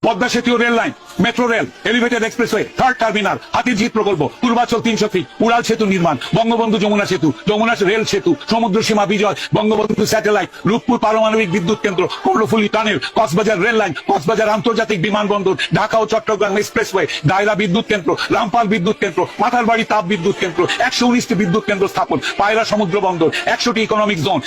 পদ্মা সেতু rail line, metro rail, elevated expressway, third terminal, Hatirjheel প্রকল্প, Purbachal 300 fit, উড়াল সেতু নির্মাণ, বঙ্গবন্ধু যমুনা সেতু, যমুনা রেল সেতু, সমুদ্র সীমা বিজয়, বঙ্গবন্ধু স্যাটেলাইট, রূপপুর পারমাণবিক বিদ্যুৎ কেন্দ্র, Karnaphuli tunnel, Cox's Bazar rail line, Cox's Bazar আন্তর্জাতিক বিমানবন্দর, ঢাকা ও চট্টগ্রাম এক্সপ্রেসওয়ে, দায়রা বিদ্যুৎ কেন্দ্র, রামপাল বিদ্যুৎ কেন্দ্র, মাথারবাড়ি তাপ বিদ্যুৎ কেন্দ্র, 119টি বিদ্যুৎ কেন্দ্র স্থাপন, পায়রা সমুদ্র বন্দর, 100টি ইকোনমিক জোন,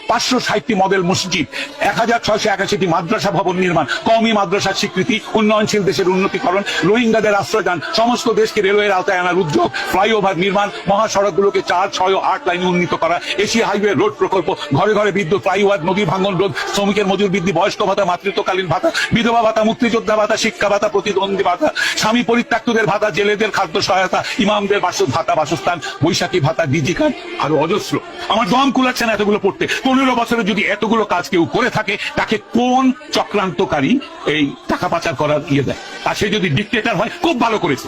560টি মডেল মসজিদ, 1681টি মাদ্রাসা ভবন নির্মাণ, কওমি মাদ্রাসার স্বীকৃতি, উন্নয়নশীল দেশের উন্নতিকরণ, রোহিঙ্গাদের আশ্রয়দান, সমস্ত দেশকে রেলওয়ের আওতায় আনার উদ্যোগ, ফ্লাইওভার নির্মাণ, মহাসড়কগুলোকে 4, 6 ও 8 লাইনে উন্নীত করা, এশিয়া হাইওয়ে রোড প্রকল্প, ঘরে ঘরে বিদ্যুৎ, ফ্লাইওভার, নদী ভাঙ্গন রোধ, শ্রমিকের মজুর বৃদ্ধি, বয়স্ক ভাতা, মাতৃত্বকালীন ভাতা, বিধবা ভাতা, মুক্তিযোদ্ধা ভাতা, শিক্ষা ভাতা, প্রতিদ্বন্দ্বী ভাতা, স্বামী পরিত্যক্তদের ভাতা, জেলেদের খাদ্য সহায়তা, ইমামদের ভাতা, বাসস্থান, বৈশাখী ভাতা, ডিজি কার্ড, আরো অজস্র। আমার দম কুলাচ্ছে না এতগুলো পড়তে। 15 বছরে যদি এতগুলো কাজ কেউ করে থাকে, তাকে কোন চক্রান্তকারী এই টাকা পাচার করার ইয়ে দেয়? আর সে যদি ডিক্টেটর হয়, খুব ভালো করেছে।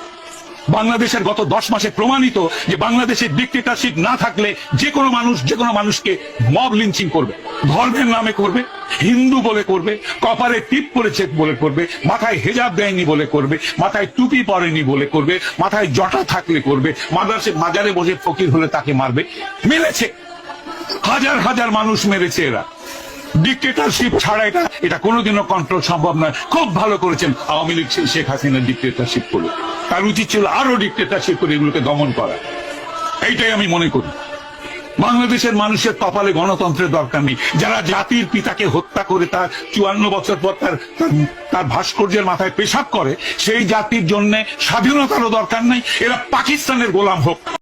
বাংলাদেশের গত 10 মাসে প্রমাণিত যে বাংলাদেশের ডিক্টেটরশিপ না থাকলে যে কোনো মানুষকে মব লিঞ্চিং করবে, ধর্মের নামে করবে, হিন্দু বলে করবে, কপালে টিপ পড়েছে বলে করবে, মাথায় হেজাব দেয়নি বলে করবে, মাথায় টুপি পরেনি বলে করবে, মাথায় জটা থাকলে করবে, মাজারে বসে ফকির হলে তাকে মারবে। মেরেছে, হাজার হাজার মানুষ মেরেছে এরা। ডিক্টেটরশিপ ছাড়া এটা কোনোদিনও কন্ট্রোল সম্ভব নয়। খুব ভালো করেছেন আওয়ামী লীগ শেখ হাসিনার ডিক্টেটরশিপ করলো। তার উচিত ছিল আরো ডিক্টেটরশিপ করে এগুলোকে দমন করা। এইটাই আমি মনে করি। বাংলাদেশের মানুষের কপালে গণতন্ত্রের দরকার নেই। যারা জাতির পিতাকে হত্যা করে তার 54 বছর পর তার ভাস্কর্যের মাথায় পেশাব করে, সেই জাতির জন্য স্বাধীনতারও দরকার নেই। এরা পাকিস্তানের গোলাম হোক।